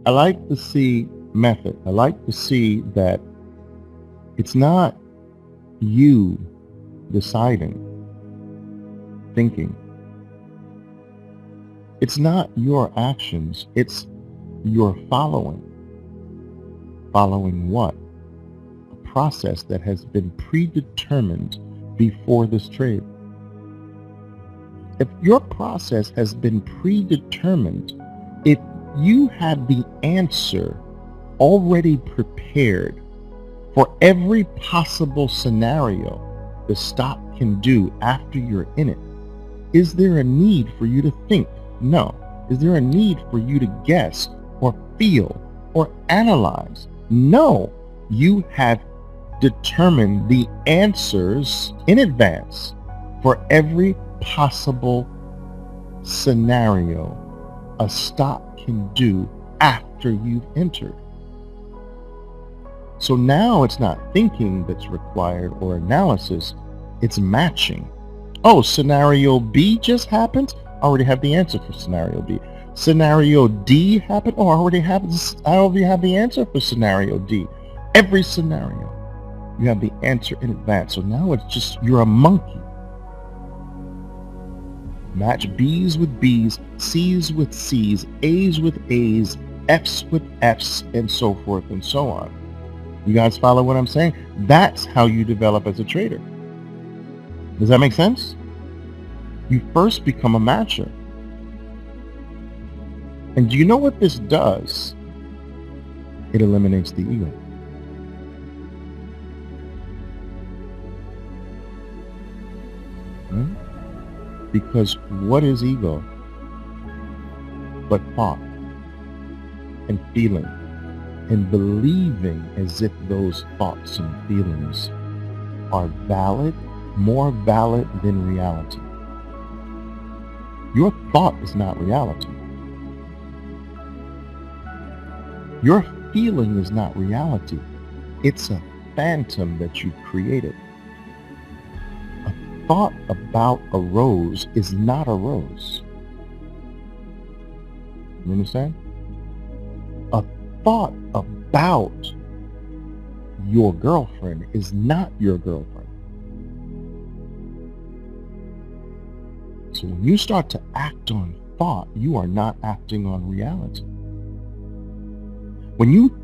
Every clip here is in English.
I like to see method. I like to see that it's not you deciding, thinking. It's not your actions, it's your following. Following what? A process that has been predetermined before this trade. If your process has been predetermined, if you have the answer already prepared for every possible scenario the stock can do after you're in it, is there a need for you to think? No. Is there a need for you to guess or feel or analyze? No. You have determined the answers in advance for every possible scenario a stock can do after you've entered. So now it's not thinking that's required or analysis, it's matching. Oh, scenario B just happened? I already have the answer for scenario B. Scenario D happened? Oh, I already have the answer for scenario D. Every scenario, you have the answer in advance. So now it's just, you're a monkey. Match B's with B's, C's with C's, A's with A's, F's with F's, and so forth and so on. You guys follow what I'm saying? That's how you develop as a trader. Does that make sense? You first become a matcher. And do you know what this does? It eliminates the ego. Because what is ego but thought and feeling and believing as if those thoughts and feelings are valid, more valid than reality? Your thought is not reality. Your feeling is not reality. It's a phantom that you created. A thought about a rose is not a rose. You understand? A thought about your girlfriend is not your girlfriend. So when you start to act on thought, you are not acting on reality. When you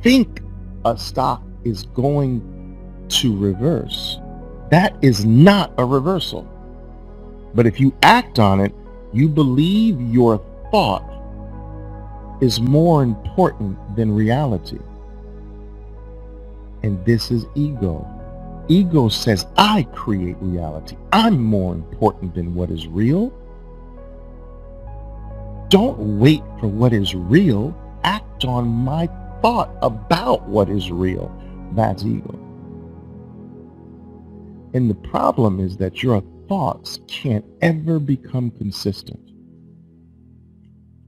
think a stock is going to reverse, that is not a reversal. But if you act on it, you believe your thought is more important than reality. And this is ego. Ego says, I create reality. I'm more important than what is real. Don't wait for what is real. Act on my thought about what is real. That's ego. And the problem is that your thoughts can't ever become consistent.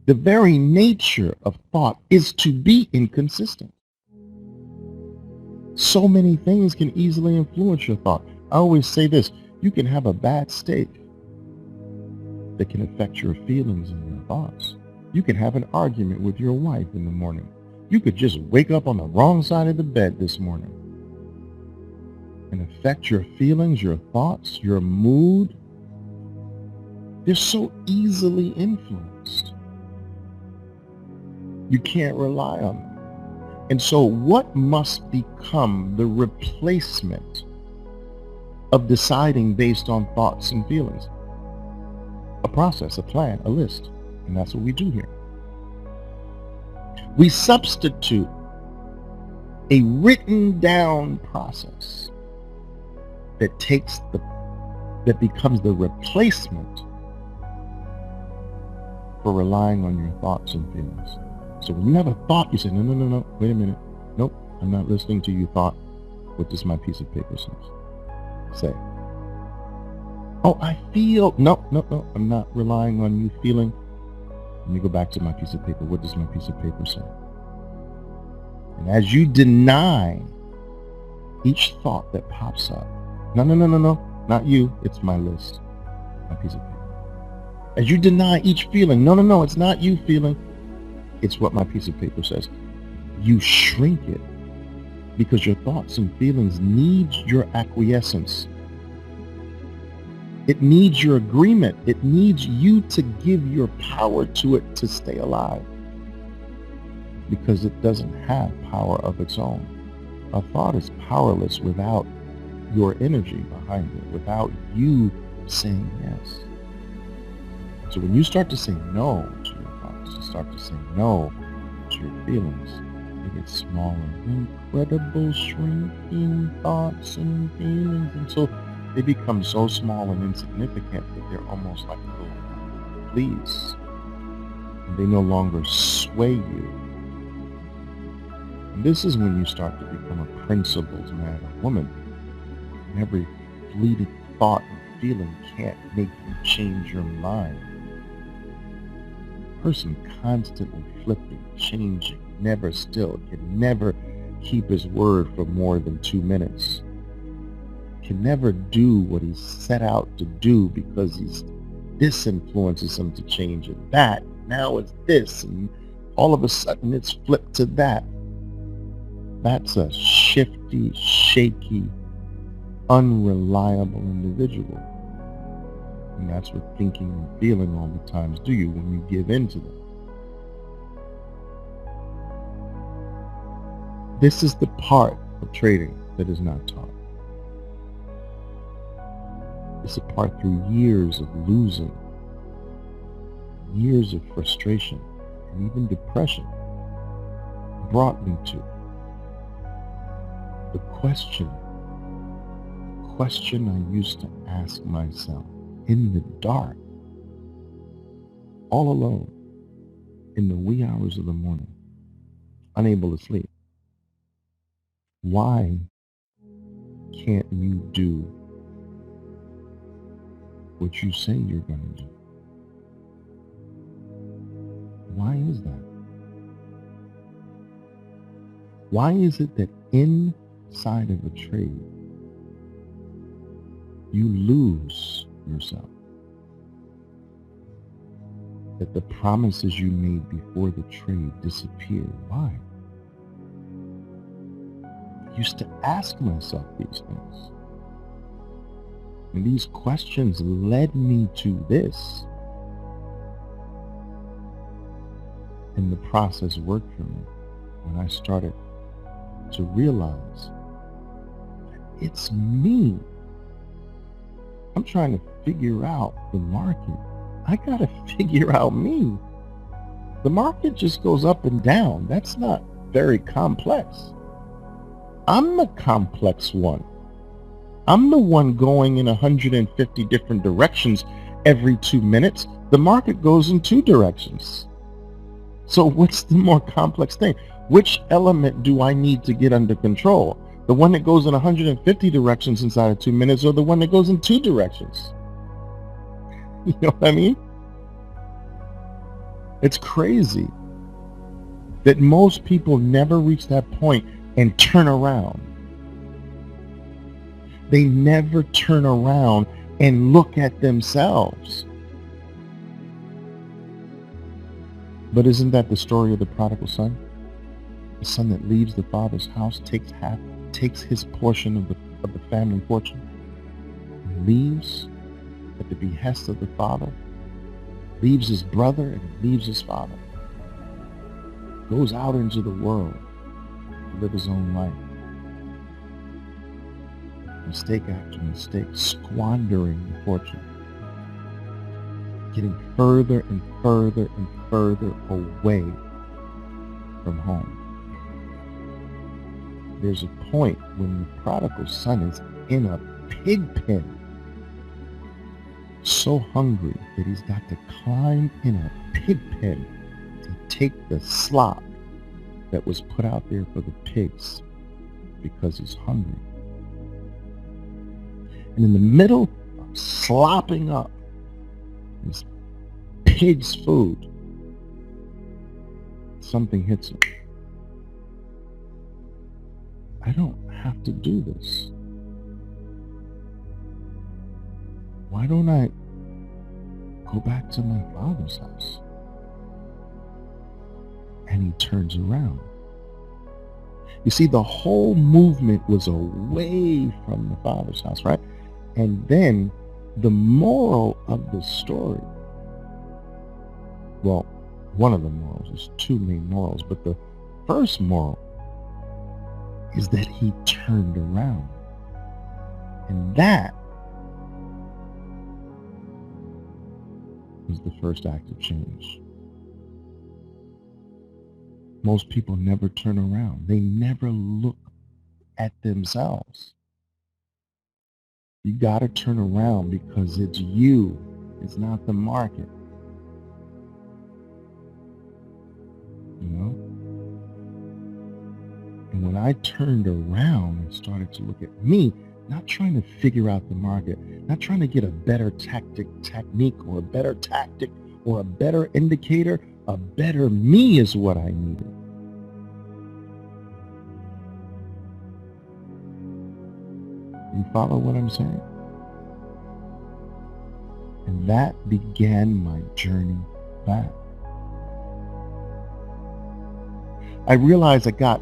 The very nature of thought is to be inconsistent. So many things can easily influence your thought. I always say this, you can have a bad steak that can affect your feelings and your thoughts. You can have an argument with your wife in the morning. You could just wake up on the wrong side of the bed this morning and affect your feelings, your thoughts, your mood. They're so easily influenced. You can't rely on them. And so what must become the replacement of deciding based on thoughts and feelings? A process, a plan, a list. And that's what we do here. We substitute a written down process that becomes the replacement for relying on your thoughts and feelings. So when you have a thought, you say, no, wait a minute. Nope, I'm not listening to you, thought. What does my piece of paper say? Oh, I feel, no, I'm not relying on you feeling. Let me go back to my piece of paper. What does my piece of paper say? And as you deny each thought that pops up, no, not you, it's my list, my piece of paper. As you deny each feeling, no, it's not you feeling, It's what my piece of paper says. You shrink it because your thoughts and feelings need your acquiescence. It needs your agreement. It needs you to give your power to it to stay alive, because it doesn't have power of its own. A thought is powerless without your energy behind it, without you saying yes. So when you start to say no to your thoughts, you start to say no to your feelings, they get smaller, incredible shrinking thoughts and feelings until they become so small and insignificant that they're almost like little fleas. And they no longer sway you. And this is when you start to become a principled man or woman. And every fleeting thought and feeling can't make you change your mind. A person constantly flipping, changing, never still, can never keep his word for more than 2 minutes. Can never do what he's set out to do because this influences him to change and that. Now it's this, and all of a sudden it's flipped to that. That's a shifty, shaky, unreliable individual. And that's what thinking and feeling all the times do you when you give in to them. This is the part of trading that is not taught. It's a part through years of losing, years of frustration, and even depression brought me to the question I used to ask myself in the dark, all alone, in the wee hours of the morning, unable to sleep. Why can't you do what you say you're going to do? Why is that? Why is it that inside of a trade, you lose yourself? That the promises you made before the trade disappear. Why? I used to ask myself these things. And these questions led me to this. And the process worked for me when I started to realize that it's me. I'm trying to figure out the market. I gotta figure out me. The market just goes up and down. That's not very complex. I'm the complex one. I'm the one going in 150 different directions every 2 minutes. The market goes in 2 directions. So what's the more complex thing? Which element do I need to get under control? The one that goes in 150 directions inside of 2 minutes, or the one that goes in 2 directions? You know what I mean? It's crazy that most people never reach that point and turn around. They never turn around and look at themselves. But isn't that the story of the prodigal son? The son that leaves the father's house, takes his portion of the family fortune, and leaves at the behest of the father, leaves his brother and leaves his father, goes out into the world to live his own life. Mistake after mistake, squandering the fortune, getting further and further and further away from home. There's a point when the prodigal son is in a pig pen, so hungry that he's got to climb in a pig pen to take the slop that was put out there for the pigs because he's hungry. And in the middle of slopping up this pig's food, something hits him. I don't have to do this. Why don't I go back to my father's house? and he turns around. You see, the whole movement was away from the Father's house, right? And then the moral of the story, well, one of the morals, there's two main morals, but the first moral is that he turned around. And that was the first act of change. Most people never turn around. They never look at themselves. You got to turn around because it's you. It's not the market. You know? And when I turned around and started to look at me, not trying to figure out the market, not trying to get a better technique or a better tactic or a better indicator, a better me is what I needed. You follow what I'm saying? And that began my journey back. I realized I got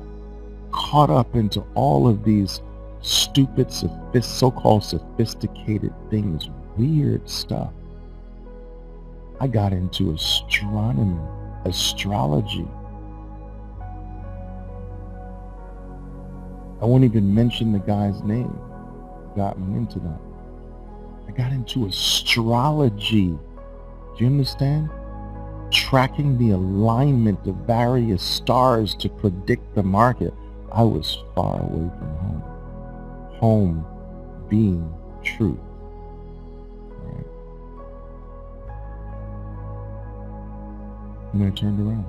caught up into all of these stupid, so-called sophisticated things, weird stuff. I got into astronomy, astrology. I won't even mention the guy's name. Got me into that. I got into astrology. Do you understand? Tracking the alignment of various stars to predict the market. I was far away from home. Home being truth. Right? And I turned around.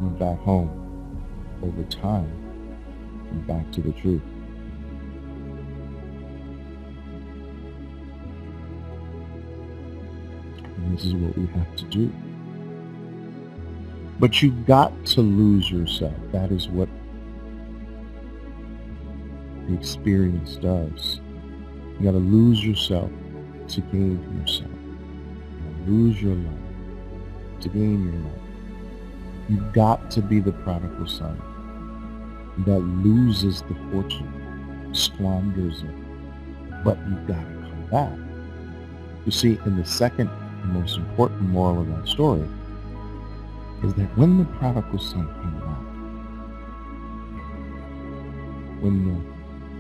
Went back home. Over time, and back to the truth. And this is what we have to do. But you've got to lose yourself. That is what the experience does. You got to lose yourself to gain yourself. You got to lose your life to gain your life. You've got to be the prodigal son that loses the fortune, squanders it, but you've got to come back. You see, in the second and most important moral of that story is that when the prodigal son came back, when the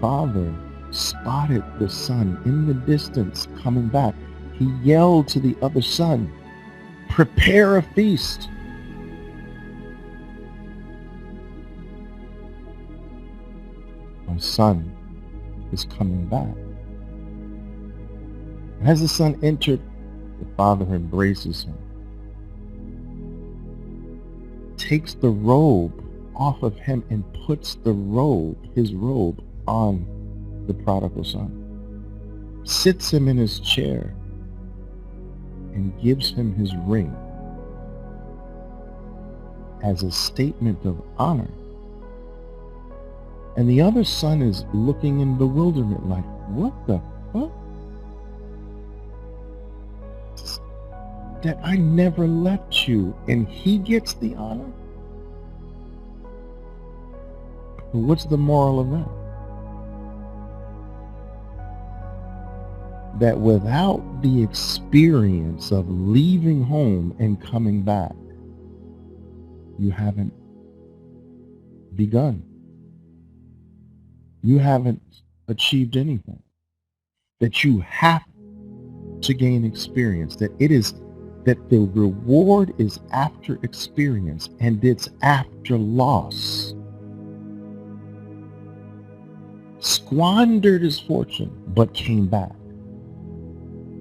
father spotted the son in the distance coming back, he yelled to the other son, "Prepare a feast." My son is coming back. And as the son entered, the father embraces him, takes the robe off of him and puts the robe, his robe, on the prodigal son, sits him in his chair, and gives him his ring as a statement of honor. And the other son is looking in bewilderment like, what the fuck? That I never left you and he gets the honor? What's the moral of that? That without the experience of leaving home and coming back, you haven't begun. You haven't achieved anything. That you have to gain experience. That it is that the reward is after experience and it's after loss. Squandered his fortune, but came back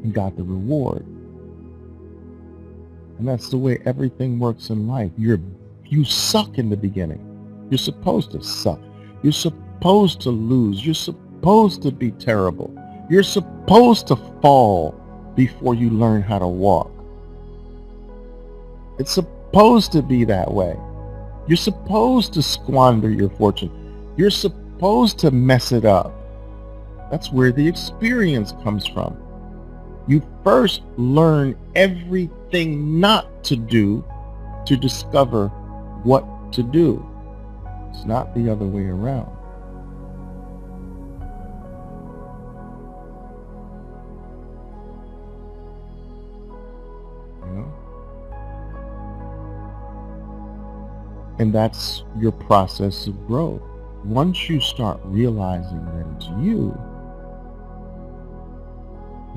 and got the reward. And that's the way everything works in life. You suck in the beginning. You're supposed to suck. You're supposed to lose. You're supposed to be terrible. You're supposed to fall before you learn how to walk. It's supposed to be that way. You're supposed to squander your fortune. You're supposed to mess it up. That's where the experience comes from. You first learn everything not to do to discover what to do. It's not the other way around. You know? And that's your process of growth. Once you start realizing that it's you,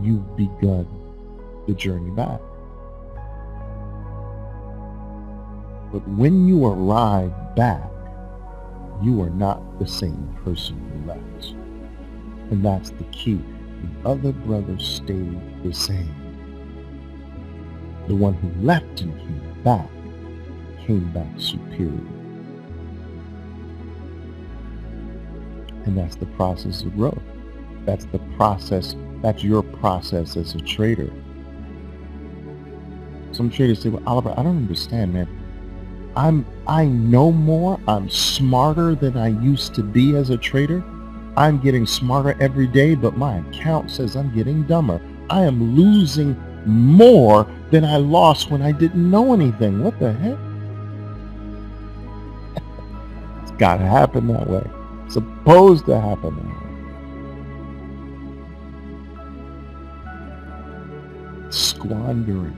you've begun the journey back. But when you arrive back, you are not the same person who left. And that's the key. The other brother stayed the same. The one who left and came back superior. And that's the process of growth. That's the process, that's your process as a trader. Some traders say, well, Oliver, I don't understand, man. I know more, I'm smarter than I used to be as a trader. I'm getting smarter every day, but my account says I'm getting dumber. I am losing more than I lost when I didn't know anything. What the heck? It's got to happen that way. It's supposed to happen that way. Squandering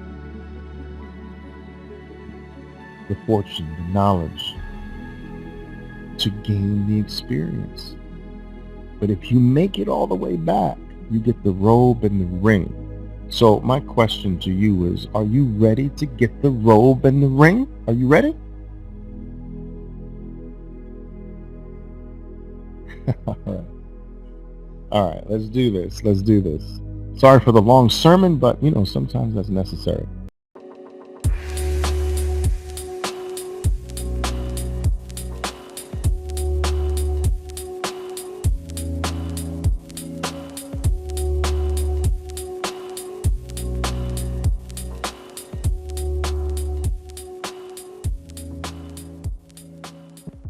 the fortune, the knowledge, to gain the experience. But if you make it all the way back, you get the robe and the ring. So my question to you is, are you ready to get the robe and the ring? Are you ready? All right, let's do this. Sorry for the long sermon, but sometimes that's necessary.